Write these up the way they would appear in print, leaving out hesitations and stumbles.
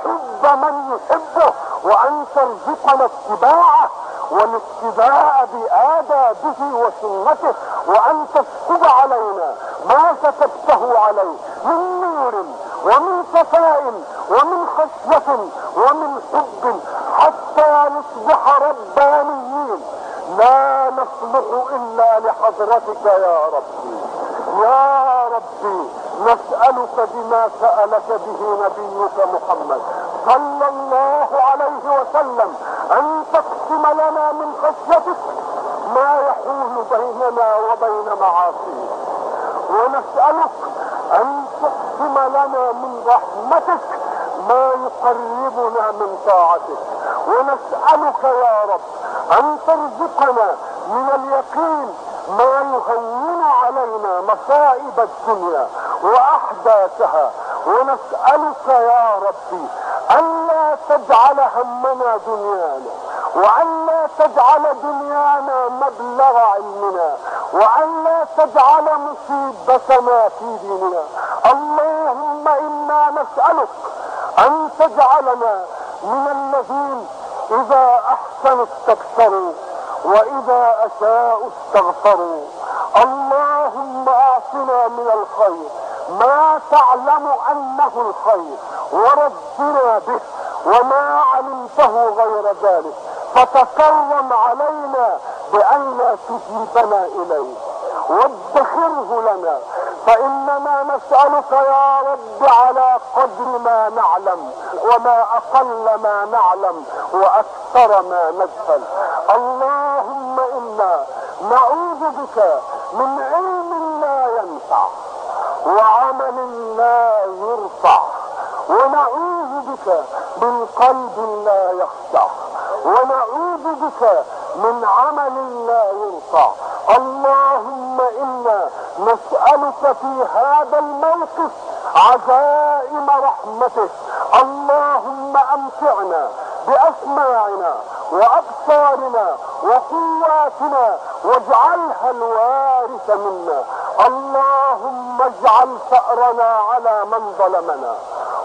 نحب من يحبه، وأن ترزقنا اتباعه والاتباع بآدابه وسنته، وأن تسكب علينا ما كتبته عليه من نور ومن صفاء ومن خشية ومن حب، حتى نصبح ربانيين لا نصلح إلا لحضرتك يا ربي. يا ربي نسألك بما سألك به نبيك محمد صلى الله عليه وسلم أن تقسم لنا من خشيتك ما يحول بيننا وبين معاصيك، ونسألك أن تقسم لنا من رحمتك ما يقربنا من طاعتك، ونسألك يا رب أن ترزقنا من اليقين ما يهون علينا مصائب الدنيا وأحداثها، ونسألك يا ربي ألا تجعل همنا دنيانا، وألا تجعل دنيانا مبلغ علمنا، وألا تجعل مصيبتنا في ديننا. اللهم إنا نسألك أن تجعلنا من الذين إذا أحسنوا استكثروا وإذا أساءوا استغفروا. اللهم أعطنا من الخير ما تعلم أنه الخير وردنا به، وما علمته غير ذلك فتكرم علينا بأن لا تجيبنا إليه وادخره لنا، فإننا نسألك يا رب على قدر ما نعلم وما أقل ما نعلم وأكثر ما نجهل. اللهم إنا نعوذ بك من علم لا ينفع وعمل لا يرفع، ونعوذ بك من قلب لا يخشع، ونعوذ بك من عمل لا يرفع. اللهم إنا نسألك في هذا الموقف عزائم رحمتك. اللهم أمتعنا بأسماعنا وأبصارنا وقواتنا واجعلها الوارث منا. اللهم اجعل ثأرنا على من ظلمنا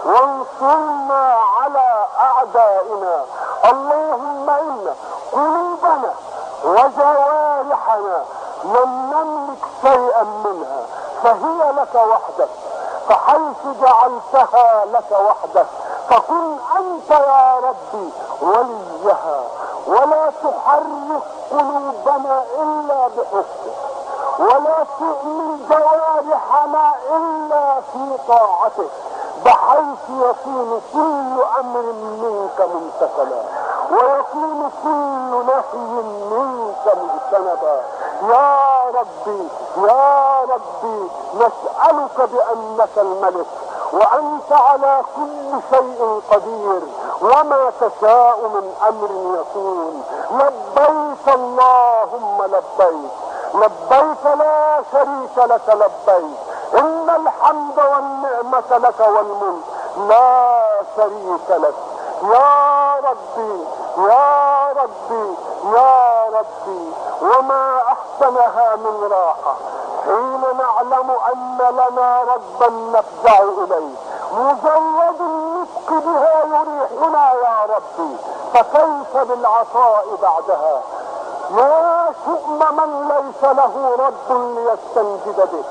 وانصرنا على أعدائنا. اللهم إن قلوبنا وجوارحنا لم نملك شيئا منها فهي لك وحدك، فحيث جعلتها لك وحدك فكن أنت يا ربي وليها، ولا تحرك قلوبنا إلا بحسنك، ولا تؤمن جوارحنا إلا في طاعتك، بحيث يكون كل أمر منك ممتثلا ويكون كل نهي منك مجتنبا. يا ربي يا ربي نسألك بأنك الملك وأنت على كل شيء قدير، وما تشاء من أمر يكون. لبيك اللهم لبيك، لبيك لا شريك لك لبيك، إن الحمد والنعمة لك والملك لا شريك لك. يا ربي يا ربي يا ربي وما أحسنها من راحة حين نعلم أن لنا ربا نفزع إليه، مجرد النطق بها يريحنا يا ربي، فكيف بالعطاء بعدها؟ يا شؤم من ليس له رب ليستنجد به،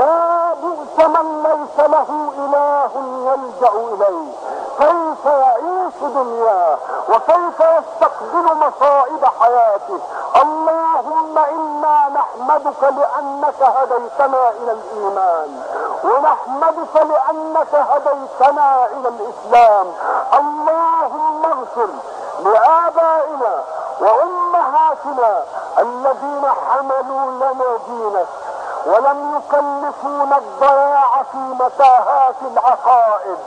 يا بؤس من ليس له إله يلجأ إليه، كيف يعيش دنياه وكيف يستقبل مصائب حياته. اللهم إنا نحمدك لأنك هديتنا إلى الإيمان، ونحمدك لأنك هديتنا إلى الإسلام. اللهم اغفر لآبائنا وأمهاتنا الذين حملوا لنا دينك ولم يكلفون الضياع في متاهات العقائد.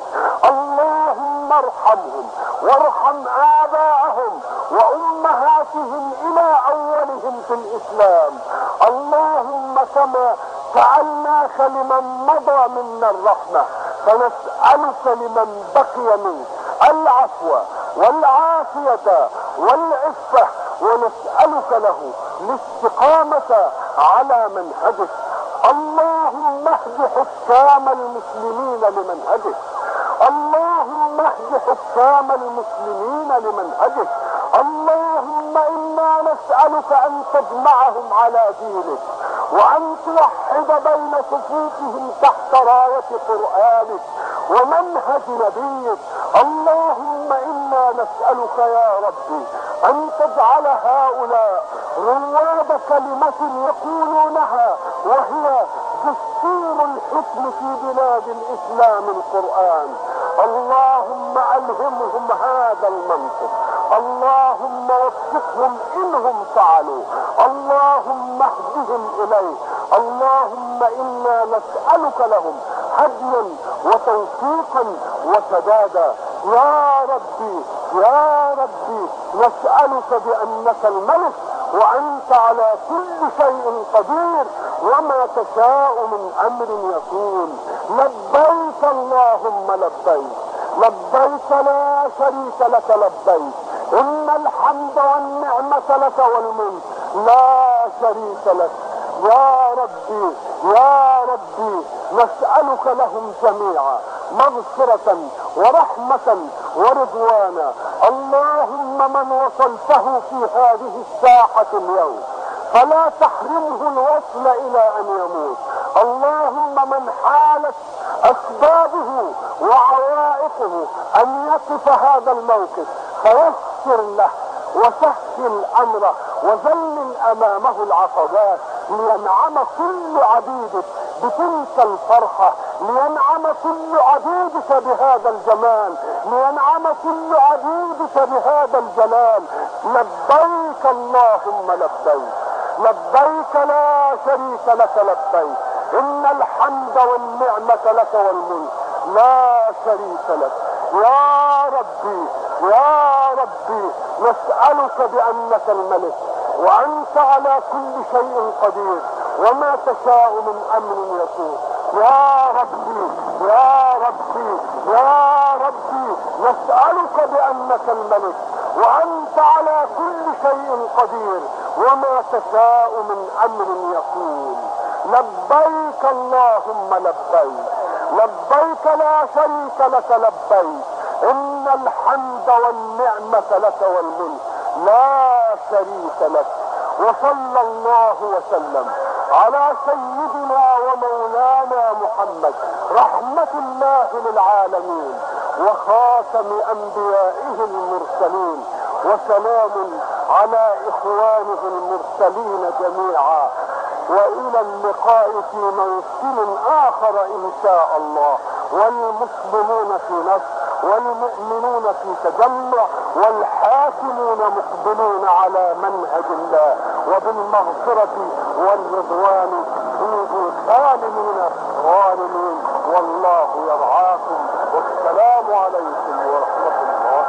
اللهم ارحمهم وارحم آباءهم وأمهاتهم إلى أولهم في الإسلام. اللهم كما سألناك لمن مضى منا الرحمة فنسألك لمن بقي منك العفو والعافية والعفة، ونسألك له الاستقامة على منهجك. اللهم اهد حكام المسلمين لمنهجك، اللهم واهد حكام المسلمين لمنهجك. اللهم إنا نسألك أن تجمعهم على دينك، وأن توحد بين صفوفهم تحت راية قرآنك ومنهج نبيك. اللهم إنا نسألك يا ربي أن تجعل هؤلاء رواد كلمة يقولونها، وهي دستور الحكم في بلاد الإسلام القرآن. اللهم ألهمهم هذا المنطق، اللهم وفقهم إنهم فعلوا، اللهم اهدهم إليه. اللهم إنا نسألك لهم هديا وتوفيقا وسدادا. يا ربي يا ربي نسألك بأنك الملك وأنت على كل شيء قدير، وما تشاء من أمر يكون. لبيك اللهم لبيك، لبيك لا شريك لك لبيك، إن الحمد والنعمة لك والملك لا شريك لك. يا ربي يا ربي نسألك لهم جميعا مغفرة ورحمة ورضوانا. اللهم من وصلته في هذه الساحة اليوم فلا تحرمه الوصل إلى أن يموت. اللهم من حالت أسبابه وعوائقه أن يقف هذا الموقف فيسر له وسهل أمره وذلل أمامه العقبات، لينعم كل عبيدك بتلك الفرحة، لينعم كل عبيدك بهذا الجمال، لينعم كل عبيدك بهذا الجلال. لبيك اللهم لبيك، لبيك لا شريك لك لبيك، إن الحمد والنعمة لك والملك لا شريك لك. يا ربي يا ربي نسألك بأنك الملك وأنت على كل شيء قدير، وما تشاء من أمر يكون. يا ربي يا ربي يا ربي نسألك بأنك الملك وأنت على كل شيء قدير، وما تشاء من أمر يكون. لبيك اللهم لبيك، لبيك لا شريك لك لبيك، إن الحمد والنعمة لك والملك لا شريك لك. وصلى الله وسلم على سيدنا ومولانا محمد رحمة الله للعالمين وخاتم أنبيائه المرسلين، وسلام على إخوانه المرسلين جميعا، وإلى اللقاء في موسم آخر إن شاء الله، والمسلمون في نصر والمؤمنون في تجمع والحاكمون مقبلون على منهج الله وبالمغفرة والرضوان فيه سالمين غانمين. والله يرعاكم، والسلام عليكم ورحمة الله.